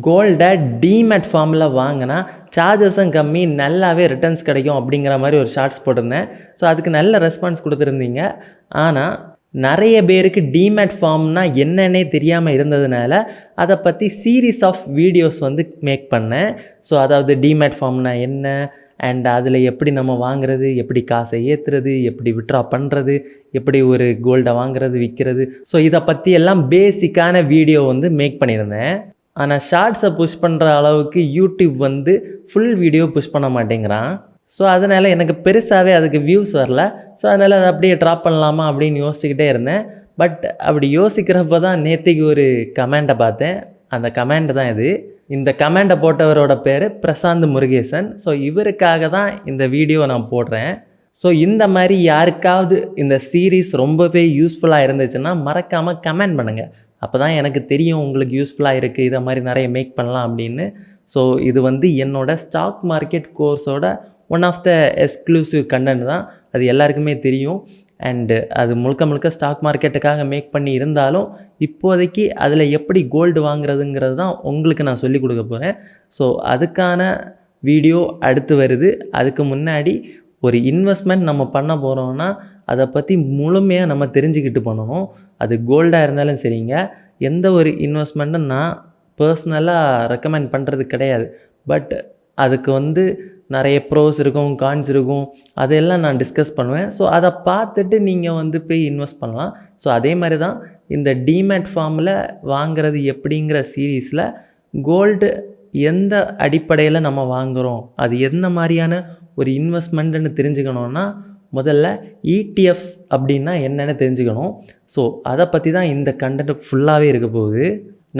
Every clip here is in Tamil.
கோல்டை டிமேட் ஃபார்மில் வாங்கினா சார்ஜஸும் கம்மி, நல்லாவே ரிட்டர்ன்ஸ் கிடைக்கும் அப்படிங்கிற மாதிரி ஒரு ஷார்ட்ஸ் போட்டிருந்தேன். ஸோ அதுக்கு நல்ல ரெஸ்பான்ஸ் கொடுத்துருந்தீங்க. ஆனால் நிறைய பேருக்கு டிமேட் ஃபார்ம்னா என்னன்னே தெரியாமல் இருந்ததுனால அதை பற்றி சீரீஸ் ஆஃப் வீடியோஸ் வந்து மேக் பண்ணேன். ஸோ அதாவது டிமேட் ஃபார்ம்னா என்ன, அண்ட் அதில் எப்படி நம்ம வாங்குறது, எப்படி காசை ஏற்றுறது, எப்படி விட்ரா பண்ணுறது, எப்படி ஒரு கோல்டை வாங்குறது விற்கிறது, ஸோ இதை பற்றி எல்லாம் பேசிக்கான வீடியோ வந்து மேக் பண்ணியிருந்தேன். ஆனால் ஷார்ட்ஸை புஷ் பண்ணுற அளவுக்கு யூடியூப் வந்து ஃபுல் வீடியோ புஷ் பண்ண மாட்டேங்கிறான். ஸோ அதனால் எனக்கு பெருசாகவே அதுக்கு வியூஸ் வரல. ஸோ அதனால் அதை அப்படியே ட்ராப் பண்ணலாமா அப்படின்னு யோசிச்சுக்கிட்டே இருந்தேன். பட் அப்படி யோசிக்கிறப்ப தான் நேற்றுக்கு ஒரு கமெண்ட்டை பார்த்தேன். அந்த கமெண்ட் தான் இது. இந்த கமெண்ட்டை போட்டவரோட பேர் பிரசாந்த் முருகேசன். ஸோ இவருக்காக தான் இந்த வீடியோ நான் போடுறேன். ஸோ இந்த மாதிரி யாருக்காவது இந்த சீரீஸ் ரொம்பவே யூஸ்ஃபுல்லாக இருந்துச்சுன்னா மறக்காமல் கமெண்ட் பண்ணுங்கள். அப்போ தான் எனக்கு தெரியும் உங்களுக்கு யூஸ்ஃபுல்லாக இருக்குது, இதை மாதிரி நிறைய மேக் பண்ணலாம் அப்படின்னு. ஸோ இது வந்து என்னோடய ஸ்டாக் மார்க்கெட் கோர்ஸோட one of the exclusive content தான். அது எல்லாருக்குமே தெரியும். அண்டு அது முழுக்க ஸ்டாக் மார்க்கெட்டுக்காக மேக் பண்ணி இருந்தாலும் இப்போதைக்கு அதில் எப்படி கோல்டு வாங்குறதுங்கிறது தான் உங்களுக்கு நான் சொல்லிக் கொடுக்க போகிறேன். ஸோ அதுக்கான வீடியோ அடுத்து வருது. அதுக்கு முன்னாடி ஒரு இன்வெஸ்ட்மெண்ட் நம்ம பண்ண போகிறோன்னா அதை பற்றி முழுமையாக நம்ம தெரிஞ்சுக்கிட்டு பண்ணணும். அது கோல்டாக இருந்தாலும் சரிங்க. எந்த ஒரு இன்வெஸ்ட்மெண்ட்டும் நான் பர்சனலாக ரெக்கமெண்ட் பண்ணுறது கிடையாது. பட் அதுக்கு வந்து நிறைய ப்ரோஸ் இருக்கும், கான்ஸ் இருக்கும், அதையெல்லாம் நான் டிஸ்கஸ் பண்ணுவேன். ஸோ அதை பார்த்துட்டு நீங்கள் வந்து போய் இன்வெஸ்ட் பண்ணலாம். ஸோ அதே மாதிரி தான் இந்த டிமேட் ஃபார்மில் வாங்கிறது எப்படிங்கிற சீரீஸில் கோல்டு எந்த அடிப்படையில் நம்ம வாங்குகிறோம், அது எந்த மாதிரியான ஒரு இன்வெஸ்ட்மெண்ட்டுன்னு தெரிஞ்சுக்கணுன்னா முதல்ல இடிஎஃப்ஸ் அப்படின்னா என்னென்னு தெரிஞ்சுக்கணும். ஸோ அதை பற்றி தான் இந்த கண்டென்ட் ஃபுல்லாகவே இருக்க போகுது.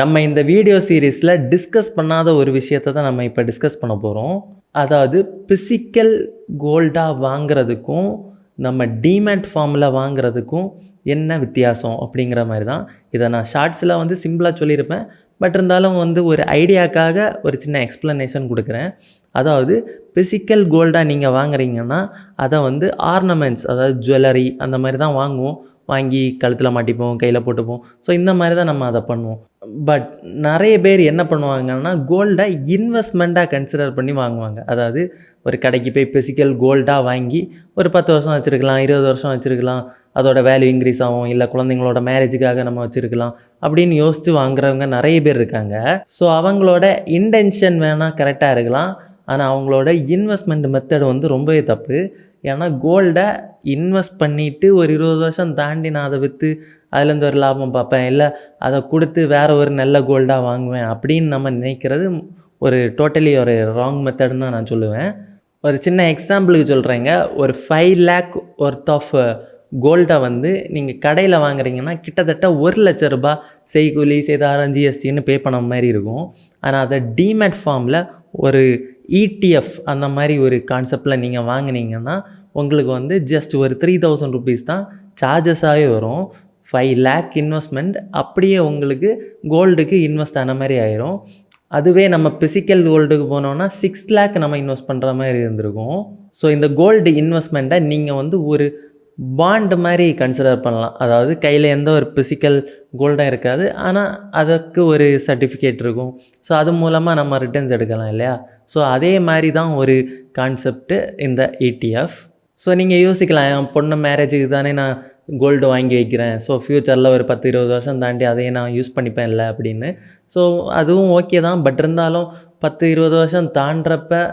நம்ம இந்த வீடியோ சீரீஸில் டிஸ்கஸ் பண்ணாத ஒரு விஷயத்தை தான் நம்ம இப்போ டிஸ்கஸ் பண்ண போகிறோம். அதாவது பிசிக்கல் கோல்டாக வாங்கிறதுக்கும் நம்ம டிமேட் ஃபார்மில் வாங்கிறதுக்கும் என்ன வித்தியாசம் அப்படிங்கிற மாதிரி தான். இதை நான் ஷார்ட்ஸில் வந்து சிம்பிளாக சொல்லியிருப்பேன். பட் இருந்தாலும் வந்து ஒரு ஐடியாக்காக ஒரு சின்ன எக்ஸ்ப்ளனேஷன் கொடுக்குறேன். அதாவது பிசிக்கல் கோல்டாக நீங்கள் வாங்குறீங்கன்னா அதை வந்து ஆர்னமெண்ட்ஸ், அதாவது ஜுவல்லரி அந்த மாதிரி தான் வாங்குவோம். வாங்கி கழுத்தில் மாட்டிப்போம், கையில் போட்டுப்போம். ஸோ இந்த மாதிரி தான் நம்ம அதை பண்ணுவோம். பட் நிறைய பேர் என்ன பண்ணுவாங்கன்னா கோல்டை இன்வெஸ்ட்மெண்ட்டாக கன்சிடர் பண்ணி வாங்குவாங்க. அதாவது ஒரு கடைக்கு போய் பிசிக்கல் கோல்டாக வாங்கி ஒரு 10 வருஷம் வச்சுருக்கலாம், 20 வருஷம் வச்சுருக்கலாம், அதோட வேல்யூ இன்க்ரீஸ் ஆகும், இல்லை குழந்தைங்களோட மேரேஜுக்காக நம்ம வச்சுருக்கலாம் அப்படின்னு யோசித்து வாங்குறவங்க நிறைய பேர் இருக்காங்க. ஸோ அவங்களோட இன்டென்ஷன் வேணால் கரெக்டாக இருக்கலாம், ஆனால் அவங்களோட இன்வெஸ்ட்மெண்ட் மெத்தட் வந்து ரொம்பவே தப்பு. ஏன்னா கோல்டை இன்வெஸ்ட் பண்ணிவிட்டு ஒரு 20 வருஷம் தாண்டி நான் அதை விற்று அதுலேருந்து ஒரு லாபம் பார்ப்பேன், இல்லை அதை கொடுத்து வேறு ஒரு நல்ல கோல்டாக வாங்குவேன் அப்படின்னு நம்ம நினைக்கிறது ஒரு டோட்டலி ஒரு ராங் மெத்தட்னு தான் நான் சொல்லுவேன். ஒரு சின்ன எக்ஸாம்பிளுக்கு சொல்கிறேங்க. ஒரு 5 lakh ஒர்த் ஆஃப் கோல்டை வந்து நீங்கள் கடையில் வாங்குறீங்கன்னா கிட்டத்தட்ட 1 லட்ச ரூபாய் செய்கூலி, சேதாரம், ஜிஎஸ்டின்னு பே பண்ண மாதிரி இருக்கும். ஆனால் அதை டிமேட் ஃபார்மில் ஒரு இடிஎஃப் அந்த மாதிரி ஒரு கான்செப்டில் நீங்கள் வாங்கினீங்கன்னா உங்களுக்கு வந்து ஜஸ்ட் ஒரு 3000 rupees தான் சார்ஜஸாகவே வரும். 5 lakh இன்வெஸ்ட்மெண்ட் அப்படியே உங்களுக்கு கோல்டுக்கு இன்வெஸ்ட் ஆன மாதிரி ஆயிரும். அதுவே நம்ம பிசிக்கல் கோல்டுக்கு போனோன்னா 6 lakh நம்ம இன்வெஸ்ட் பண்ணுற மாதிரி இருந்திருக்கும். ஸோ இந்த கோல்டு இன்வெஸ்ட்மெண்ட்டை நீங்கள் வந்து ஒரு பாண்டு மாதிரி கன்சிடர் பண்ணலாம். அதாவது கையில் எந்த ஒரு பிசிக்கல் கோல்டும் இருக்காது, ஆனால் அதுக்கு ஒரு சர்டிஃபிகேட் இருக்கும். ஸோ அது மூலமாக நம்ம ரிட்டர்ன்ஸ் எடுக்கலாம் இல்லையா. ஸோ அதே மாதிரி தான் ஒரு கான்செப்ட்டு இந்த இடிஎஃப். ஸோ நீங்கள் யோசிக்கலாம், என் பொண்ணு மேரேஜுக்கு தானே நான் கோல்டு வாங்கி வைக்கிறேன், ஸோ ஃப்யூச்சரில் ஒரு 10-20 வருஷம் தாண்டி அதையே நான் யூஸ் பண்ணிப்பேன் இல்லை அப்படின்னு. ஸோ அதுவும் ஓகே தான். பட் இருந்தாலும் 10-20 வருஷம் தாண்டுறப்ப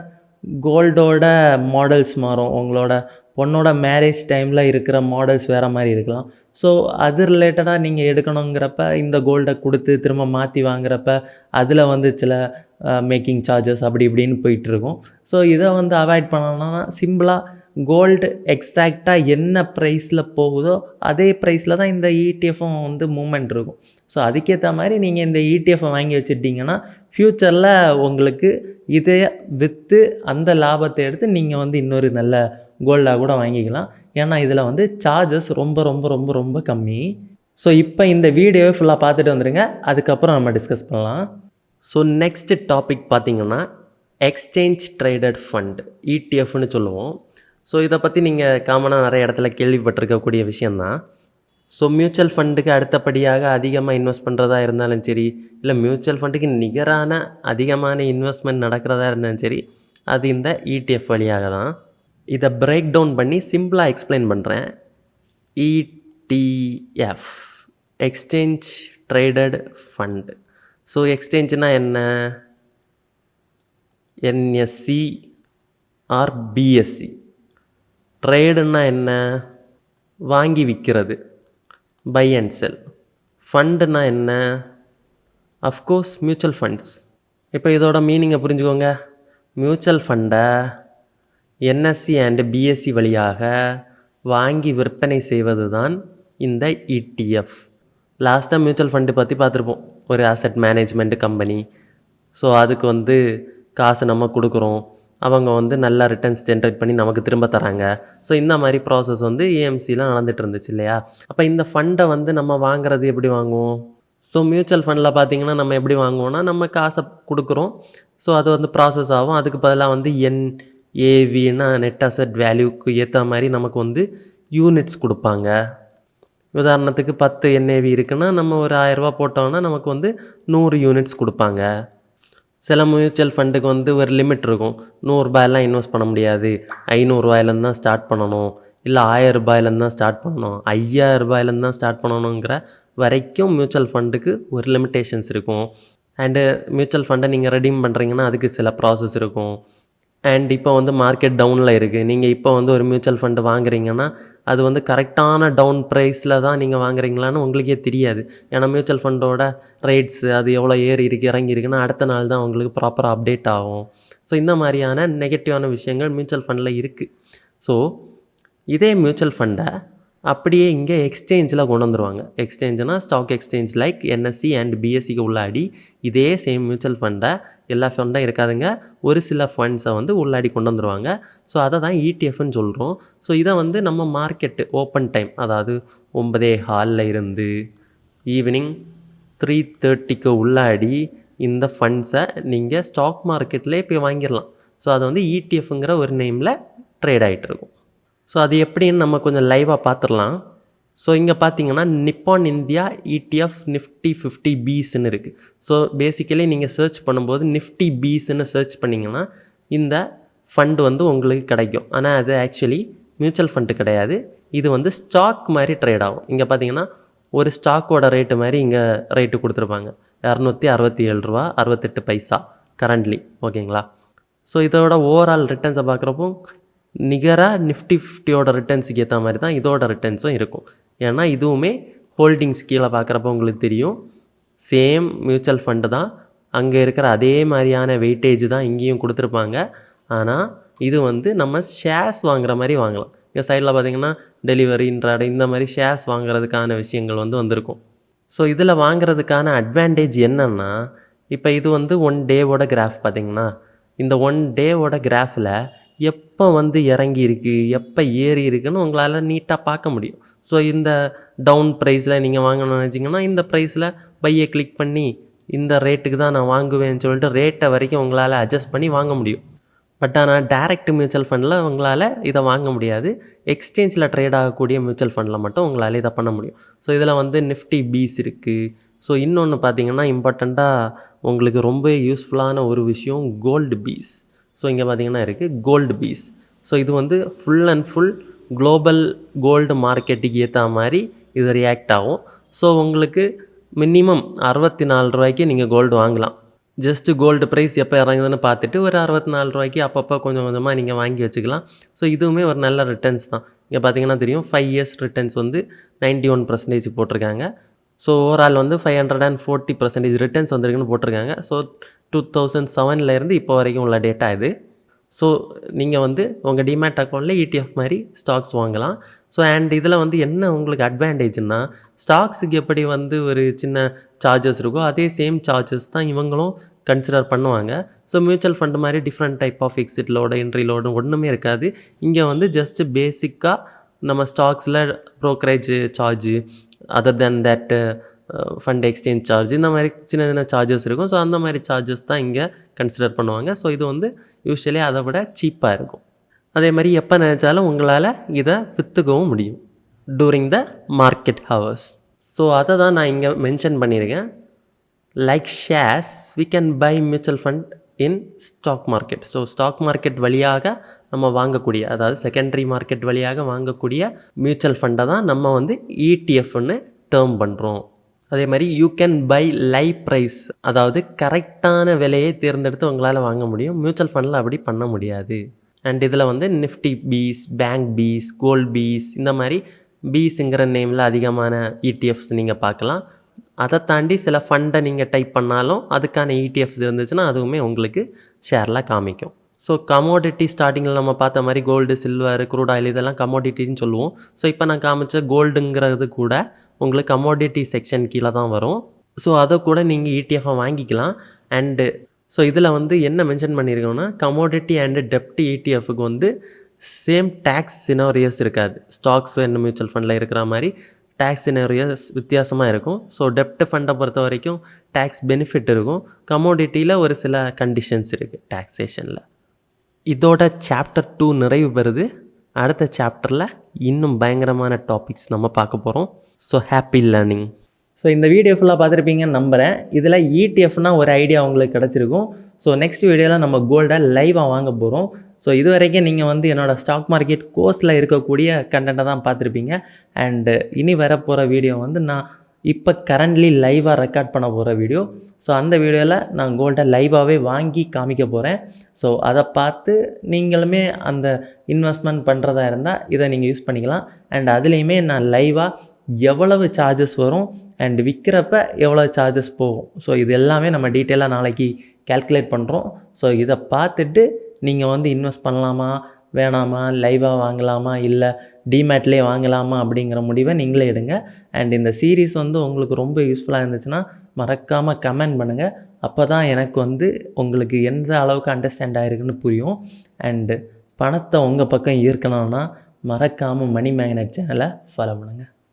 கோல்டோட மாடல்ஸ் மாறும். உங்களோட பொண்ணோட மேரேஜ் டைமில் இருக்கிற மாடல்ஸ் வேறு மாதிரி இருக்கலாம். ஸோ அது ரிலேட்டடாக நீங்கள் எடுக்கணுங்கிறப்ப இந்த கோல்டை கொடுத்து திரும்ப மாற்றி வாங்குறப்ப அதில் வந்து சில மேக்கிங் சார்ஜஸ் அப்படி இப்படின்னு போயிட்டுருக்கும். ஸோ இதை வந்து அவாய்ட் பண்ணணும்னா சிம்பிளாக கோல்டு எக்ஸாக்டாக என்ன ப்ரைஸில் போகுதோ அதே ப்ரைஸில் தான் இந்த இடிஎஃப்பும் வந்து மூமெண்ட் இருக்கும். ஸோ அதுக்கேற்ற மாதிரி நீங்கள் இந்த இடிஎஃப்பை வாங்கி வச்சுட்டிங்கன்னா ஃப்யூச்சரில் உங்களுக்கு இதை விற்று அந்த லாபத்தை எடுத்து நீங்கள் வந்து இன்னொரு நல்ல கோல்டாக கூட வாங்கிக்கலாம். ஏன்னா இதில் வந்து சார்ஜஸ் ரொம்ப ரொம்ப ரொம்ப ரொம்ப கம்மி. ஸோ இப்போ இந்த வீடியோவை ஃபுல்லாக பார்த்துட்டு வந்துடுங்க, அதுக்கப்புறம் நம்ம டிஸ்கஸ் பண்ணலாம். ஸோ நெக்ஸ்ட் டாபிக் பார்த்திங்கன்னா எக்ஸ்சேஞ்ச் ட்ரேடட் ஃபண்ட், இடிஎஃப்னு சொல்லுவோம். ஸோ இதை பற்றி நீங்கள் காமனாக நிறைய இடத்துல கேள்விப்பட்டிருக்கக்கூடிய விஷயந்தான். ஸோ மியூச்சுவல் ஃபண்டுக்கு அடுத்தபடியாக அதிகமாக இன்வெஸ்ட் பண்ணுறதா இருந்தாலும் சரி, இல்லை மியூச்சுவல் ஃபண்டுக்கு நிகரான அதிகமான இன்வெஸ்ட்மெண்ட் நடக்கிறதா இருந்தாலும் சரி, அது இந்த ETF வழியாக தான். இதை பிரேக் டவுன் பண்ணி சிம்பிளாக எக்ஸ்பிளைன் பண்ணுறேன். ETF, exchange traded fund. So எக்ஸ்சேஞ்சுனா என்ன? NSE R BSE. ட்ரேடுன்னா என்ன? வாங்கி விற்கிறது, பை அண்ட் செல். ஃபண்டுனா என்ன? Of course mutual funds. இப்போ இதோட மீனிங்கை புரிஞ்சுக்கோங்க. மியூச்சுவல் ஃபண்டை NSE அண்ட் BSE வழியாக வாங்கி விற்பனை செய்வது தான் இந்த ETF. லாஸ்ட்டாக மியூச்சுவல் ஃபண்டு பற்றி பார்த்துருப்போம், ஒரு அசெட் மேனேஜ்மெண்ட் கம்பெனி. ஸோ அதுக்கு வந்து காசு நம்ம கொடுக்குறோம், அவங்க வந்து நல்லா ரிட்டர்ன்ஸ் ஜென்ரேட் பண்ணி நமக்கு திரும்ப தராங்க. ஸோ இந்த மாதிரி ப்ராசஸ் வந்து AMCலாம் நடந்துகிட்டு இருந்துச்சு இல்லையா? அப்போ இந்த ஃபண்டை வந்து நம்ம வாங்குறது எப்படி வாங்குவோம்? ஸோ மியூச்சுவல் ஃபண்டில் பார்த்திங்கன்னா நம்ம எப்படி வாங்குவோம்னா, நம்ம காசை கொடுக்குறோம், ஸோ அது வந்து ப்ராசஸ் ஆகும். அதுக்கு பதிலாக வந்து NAVனா நெட் அசெட் வேல்யூக்கு ஏற்ற மாதிரி நமக்கு வந்து யூனிட்ஸ் கொடுப்பாங்க. உதாரணத்துக்கு 10 NAV இருக்குன்னா நம்ம ஒரு 1000 ரூபா போட்டோம்னா நமக்கு வந்து 100 யூனிட்ஸ் கொடுப்பாங்க. சில மியூச்சுவல் ஃபண்டுக்கு வந்து ஒரு லிமிட் இருக்கும். 100 ரூபாயெல்லாம் இன்வெஸ்ட் பண்ண முடியாது, 500 ரூபாயிலேருந்து தான் ஸ்டார்ட் பண்ணணும், இல்லை 1000 ரூபாயிலேருந்து தான் ஸ்டார்ட் பண்ணணும், 5000 ரூபாயிலேருந்து தான் ஸ்டார்ட் பண்ணணுங்கிற வரைக்கும் மியூச்சுவல் ஃபண்டுக்கு ஒரு லிமிட்டேஷன்ஸ் இருக்கும். அண்டு மியூச்சுவல் ஃபண்டை நீங்கள் ரெடீம் பண்ணுறீங்கன்னா அதுக்கு சில ப்ராசஸ் இருக்கும். அண்ட் இப்போ வந்து மார்க்கெட் டவுனில் இருக்குது. நீங்கள் இப்போ வந்து ஒரு மியூச்சுவல் ஃபண்டு வாங்குறீங்கன்னா அது வந்து கரெக்டான டவுன் ப்ரைஸில் தான் நீங்கள் வாங்குறீங்களான்னு உங்களுக்கே தெரியாது. ஏன்னா மியூச்சுவல் ஃபண்டோட ரேட்ஸு அது எவ்வளோ ஏறி இருக்குது இறங்கி இருக்குன்னா அடுத்த நாள் தான் உங்களுக்கு ப்ராப்பராக அப்டேட் ஆகும். ஸோ இந்த மாதிரியான நெகட்டிவான விஷயங்கள் மியூச்சுவல் ஃபண்டில் இருக்குது. ஸோ இதே மியூச்சுவல் ஃபண்டை அப்படியே இங்கே எக்ஸ்சேஞ்சில் கொண்டு வந்துடுவாங்க. எக்ஸ்சேஞ்சுனா stock exchange like NSE and BSEக்கு உள்ளாடி இதே சேம் மியூச்சுவல் ஃபண்டை, எல்லா ஃபண்டும் இருக்காதுங்க, ஒரு சில ஃபண்ட்ஸை வந்து உள்ளாடி கொண்டு வந்துடுவாங்க. ஸோ அதை தான் ETFன்னு சொல்கிறோம். ஸோ இதை வந்து நம்ம மார்க்கெட்டு ஓப்பன் டைம், அதாவது 9:15 இருந்து ஈவினிங் 3:30க்கு உள்ளாடி இந்த ஃபண்ட்ஸை நீங்கள் ஸ்டாக் மார்க்கெட்லேயே போய் வாங்கிடலாம். ஸோ அது வந்து ETFங்கிற ஒரு நேமில் ட்ரேட் ஆகிட்டுருக்கும். ஸோ அது எப்படின்னு நம்ம கொஞ்சம் லைவாக பார்த்துடலாம். ஸோ இங்கே பார்த்தீங்கன்னா நிப்பான் இந்தியா ETF Nifty 50 Bsன்னு இருக்குது. ஸோ பேசிக்கலி நீங்கள் சர்ச் பண்ணும்போது Nifty Bsன்னு சர்ச் பண்ணிங்கன்னா இந்த ஃபண்டு வந்து உங்களுக்கு கிடைக்கும். ஆனால் அது ஆக்சுவலி மியூச்சுவல் ஃபண்டு கிடையாது, இது வந்து ஸ்டாக் மாதிரி ட்ரேட் ஆகும். இங்கே பார்த்தீங்கன்னா ஒரு ஸ்டாக்கோட ரேட்டு மாதிரி இங்கே ரேட்டு கொடுத்துருப்பாங்க, 267 ரூபா 68 பைசா கரண்ட்லி. ஓகேங்களா? ஸோ இதோட ஓவரால் ரிட்டர்ன்ஸை பார்க்குறப்போ நிகராக Nifty 50யோட ரிட்டர்ன்ஸுக்கு ஏற்ற மாதிரி தான் இதோட ரிட்டர்ன்ஸும் இருக்கும். ஏன்னா இதுவுமே ஹோல்டிங்ஸ் கீழே பார்க்குறப்போ உங்களுக்கு தெரியும், சேம் மியூச்சுவல் ஃபண்டு தான், அங்கே இருக்கிற அதே மாதிரியான வெயிட்டேஜ் தான் இங்கேயும் கொடுத்துருப்பாங்க. ஆனால் இது வந்து நம்ம ஷேர்ஸ் வாங்குற மாதிரி வாங்கலாம். இங்கே சைடில் பார்த்திங்கன்னா டெலிவரி, இன்ட்ராடே இந்த மாதிரி ஷேர்ஸ் வாங்குறதுக்கான விஷயங்கள் வந்து வந்திருக்கும். ஸோ இதில் வாங்குறதுக்கான அட்வான்டேஜ் என்னென்னா, இப்போ இது வந்து 1 டேவோட கிராஃப் பார்த்திங்கன்னா, இந்த 1 டேவோட கிராஃபில் எப்போ வந்து இறங்கி இருக்குது எப்போ ஏறி இருக்குன்னு உங்களால் நீட்டாக பார்க்க முடியும். ஸோ இந்த டவுன் ப்ரைஸில் நீங்கள் வாங்கணும்னு நினச்சிங்கன்னா இந்த ப்ரைஸில் பையை கிளிக் பண்ணி இந்த ரேட்டுக்கு தான் நான் வாங்குவேன்னு சொல்லிட்டு ரேட்டை வரைக்கும் உங்களால் அட்ஜஸ்ட் பண்ணி வாங்க முடியும். பட் ஆனால் டைரக்ட் மியூச்சுவல் ஃபண்டில் உங்களால் இதை வாங்க முடியாது. எக்ஸ்சேஞ்சில் ட்ரேட் ஆகக்கூடிய மியூச்சுவல் ஃபண்டில் மட்டும் உங்களால் இதை பண்ண முடியும். ஸோ இதில் வந்து Nifty Bs இருக்குது. ஸோ இன்னொன்று பார்த்தீங்கன்னா இம்பார்ட்டண்ட்டாக உங்களுக்கு ரொம்ப யூஸ்ஃபுல்லான ஒரு விஷயம் கோல்டு பீஸ். ஸோ இங்கே பார்த்தீங்கன்னா இருக்குது கோல்டு பீஸ். ஸோ இது வந்து full and full global gold மார்க்கெட்டுக்கு ஏற்ற மாதிரி இது ரியாக்ட் ஆகும். ஸோ உங்களுக்கு மினிமம் 64 ரூபாய்க்கு நீங்கள் கோல்டு வாங்கலாம். ஜஸ்ட்டு கோல்டு ப்ரைஸ் எப்போ இறங்குதுன்னு பார்த்துட்டு ஒரு 64 ரூபாய்க்கு அப்பப்போ கொஞ்சம் கொஞ்சமாக நீங்கள் வாங்கி வச்சுக்கலாம். ஸோ இதுவுமே ஒரு நல்ல ரிட்டர்ன்ஸ் தான். இங்கே பார்த்தீங்கன்னா தெரியும் 5 இயர்ஸ் ரிட்டர்ன்ஸ் வந்து 91% போட்டிருக்காங்க. ஸோ ஓவரால் வந்து 540% ரிட்டர்ன்ஸ் வந்திருக்குன்னு போட்டிருக்காங்க. ஸோ 2007 இப்போ வரைக்கும் உள்ள டேட்டா இது. ஸோ நீங்கள் வந்து உங்கள் டிமேட் அக்கௌண்ட்டில் ETF மாதிரி ஸ்டாக்ஸ் வாங்கலாம். ஸோ அண்ட் இதில் வந்து என்ன உங்களுக்கு அட்வான்டேஜ்னா, ஸ்டாக்ஸுக்கு எப்படி வந்து ஒரு சின்ன சார்ஜஸ் இருக்கோ அதே சேம் சார்ஜஸ் தான் இவங்களும் கன்சிடர் பண்ணுவாங்க. ஸோ மியூச்சுவல் ஃபண்டு மாதிரி different type of exit load entry load ஒன்றுமே இருக்காது. இங்கே வந்து ஜஸ்ட்டு பேசிக்காக நம்ம ஸ்டாக்ஸில் brokerage charge, other than that fund exchange charge, இந்த மாதிரி சின்ன சின்ன சார்ஜஸ் இருக்கும். ஸோ அந்த மாதிரி சார்ஜஸ் தான் இங்கே கன்சிடர் பண்ணுவாங்க. ஸோ இது வந்து யூஸ்வலி அதை விட சீப்பாக இருக்கும். அதே மாதிரி எப்போ நினச்சாலும் உங்களால் இதை விற்றுக்கவும் முடியும். During the market hours. So அதை தான் நான் இங்கே மென்ஷன் பண்ணியிருக்கேன். Like shares we can buy mutual fund in stock market. So stock market வழியாக நம்ம வாங்கக்கூடிய, அதாவது செகண்டரி மார்க்கெட் வழியாக வாங்கக்கூடிய மியூச்சுவல் ஃபண்டை தான் நம்ம வந்து இடிஎஃப்னு டேர்ம் பண்ணுறோம். அதே மாதிரி you can buy live price, அதாவது கரெக்டான விலையை தேர்ந்தெடுத்து உங்களால் வாங்க முடியும். மியூச்சுவல் ஃபண்டில் அப்படி பண்ண முடியாது. அண்ட் இதில் வந்து Nifty BeES, bank BeES, gold BeES, இந்த மாதிரி பீஸுங்கிற நேமில் அதிகமான இடிஎஃப்ஸ் நீங்கள் பார்க்கலாம். அதை தாண்டி சில ஃபண்டை நீங்கள் டைப் பண்ணாலும் அதுக்கான இடிஎஃப்ஸ் இருந்துச்சுன்னா அதுவுமே உங்களுக்கு ஷேரில் காமிக்கும். ஸோ கமோடிட்டி ஸ்டார்டிங்கில் நம்ம பார்த்த மாதிரி கோல்டு, சில்வர், க்ரூட் ஆயில் இதெல்லாம் கமோடிட்டின்னு சொல்லுவோம். ஸோ இப்போ நான் காமிச்ச கோல்டுங்கிறது கூட உங்களுக்கு கமோடிட்டி செக்ஷன் கீழே தான் வரும். ஸோ அதை கூட நீங்கள் இடிஎஃபாக வாங்கிக்கலாம். அண்டு ஸோ இதில் வந்து என்ன மென்ஷன் பண்ணியிருக்கோன்னா, கமோடிட்டி அண்டு டெப்ட் இடிஎஃப்க்கு வந்து சேம் டேக்ஸ் சினாரியோஸ் இருக்காது. ஸ்டாக்ஸ் அண்ட் மியூச்சுவல் ஃபண்டில் இருக்கிற மாதிரி டேக்ஸ் சினாரியோஸ் வித்தியாசமாக இருக்கும். ஸோ டெப்ட் ஃபண்டை பொறுத்த வரைக்கும் டேக்ஸ் பெனிஃபிட் இருக்கும். கமோடிட்டியில் ஒரு சில கண்டிஷன்ஸ் இருக்குது டேக்ஸேஷனில். இதோட சாப்டர் 2 நிறைவு பெறுது. அடுத்த சாப்டரில் இன்னும் பயங்கரமான டாபிக்ஸ் நம்ம பார்க்க போகிறோம். So happy learning. ஸோ இந்த வீடியோ ஃபுல்லாக பார்த்துருப்பீங்கன்னு நம்புகிறேன். இதில் இடிஎஃப்னால் ஒரு ஐடியா உங்களுக்கு கிடச்சிருக்கும். ஸோ நெக்ஸ்ட் வீடியோவில் நம்ம கோல்டை லைவாக வாங்க போகிறோம். ஸோ இது வரைக்கும் நீங்கள் வந்து என்னோடய ஸ்டாக் மார்க்கெட் கோர்ஸில் இருக்கக்கூடிய கண்டென்ட்டை தான் பார்த்துருப்பீங்க. அண்டு இனி வரப்போகிற வீடியோ வந்து நான் இப்போ கரண்ட்லி லைவாக ரெக்கார்ட் பண்ண போகிற வீடியோ. ஸோ அந்த வீடியோவில் நான் கோல்டை லைவாகவே வாங்கி காமிக்க போகிறேன். ஸோ அதை பார்த்து நீங்களுமே அந்த இன்வெஸ்ட்மெண்ட் பண்ணுறதா இருந்தால் இதை நீங்கள் யூஸ் பண்ணிக்கலாம். அண்ட் அதுலேயுமே நான் லைவாக எவ்வளவு சார்ஜஸ் வரும் அண்ட் விற்கிறப்ப எவ்வளோ சார்ஜஸ் போகும், ஸோ இது எல்லாமே நம்ம டீட்டெயிலாக நாளைக்கு கேல்குலேட் பண்ணுறோம். ஸோ இதை பார்த்துட்டு நீங்கள் வந்து இன்வெஸ்ட் பண்ணலாமா வேணாமா, லைவாக வாங்கலாமா இல்லை டிமேட்லேயே வாங்கலாமா அப்படிங்கிற முடிவை நீங்களே எடுங்க. அண்ட் இந்த சீரீஸ் வந்து உங்களுக்கு ரொம்ப யூஸ்ஃபுல்லாக இருந்துச்சுன்னா மறக்காமல் கமெண்ட் பண்ணுங்கள். அப்போ தான் எனக்கு வந்து உங்களுக்கு எந்த அளவுக்கு அண்டர்ஸ்டாண்ட் ஆகிருக்குன்னு புரியும். அண்டு பணத்தை உங்கள் பக்கம் ஈர்க்கணும்னா மறக்காமல் மணி மேக்னெட் சேனலை ஃபாலோ பண்ணுங்கள்.